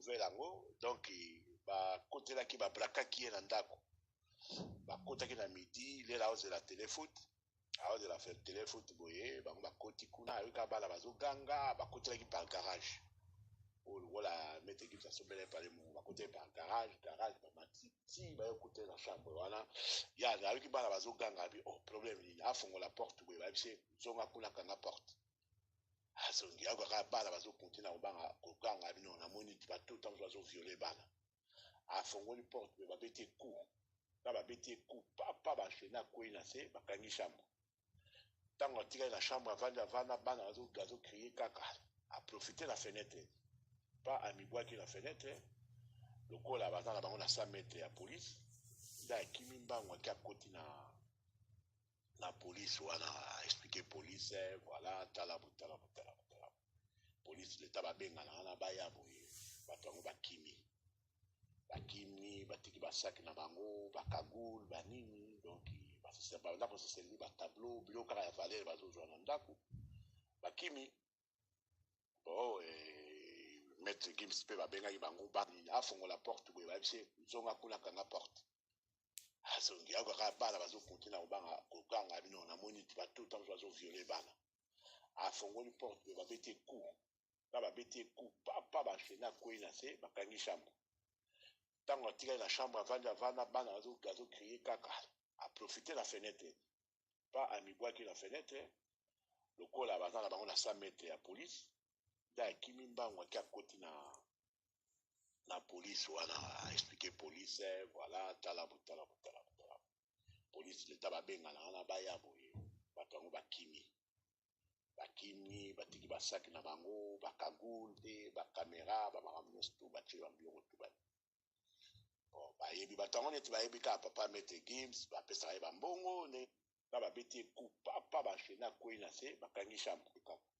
nouvelle yango donc bakotelaki babrakaki ye na ndako bakotaki na midi lela aozela telefoot aozela telefoot boye bango bakoti kuna ayoka bana bazoganga bakotelaki par garage lokola mete gips asombela epale mongo bakoteli par garage bamati ti bayokotela na chambre wana ya ayoki bana bazoganga abi oh problème nini afongola porte boye bayebise zonga kuna kanga porte azongi akaka bana bazokontina koganga bino namoni batuta mosu bazoviole bana afongoli porte boye babeti coup na babeti coup papa bachene akwei na se bakangi chambre ntango atikali na chambre avanda bana bazokrie kaka aprofite la fenêtre pas amibwaki na fenêtre lokola baza na bango na 100 mètres ya police nde akimi mbango aki akoti na police wana expliquer police voilà talabu police leta babengana wana baya boye bato yango bakimi batiki basaki na bango bakagule banini donc banda koseseli batableau biloko kaka ya valeur bazozwa na ndako bakimi bo maître Gims mpe babengaki bango banini afongola porte boye bayebise zonga kuna kanga porte azongi akaka bana bazokontina koganga bino namoni batuta mosu bazoviole bana afongoli porte boye babeti coup na babeti coup papa bachene akwei na se bakangi chambre ntango atikali na chambre avanda bana bazokrie kaka aprofite la fenêtre pas amibwaki na fenêtre lokola baza na bango na 100 mètres ya police nde akimi mbango aki akoti na police wana expliquer police voilà talabu police leta babengana wana baya boye bato yango bakimi batiki basaki na bango bakagule te bakamera bamakambo nyonso to batie babiloko to bayebi bato yango neti bayebi kaka papa maître Gims bapesaka ye bambongo na babeti coup papa bachene akwei na se bakangi chambre kaka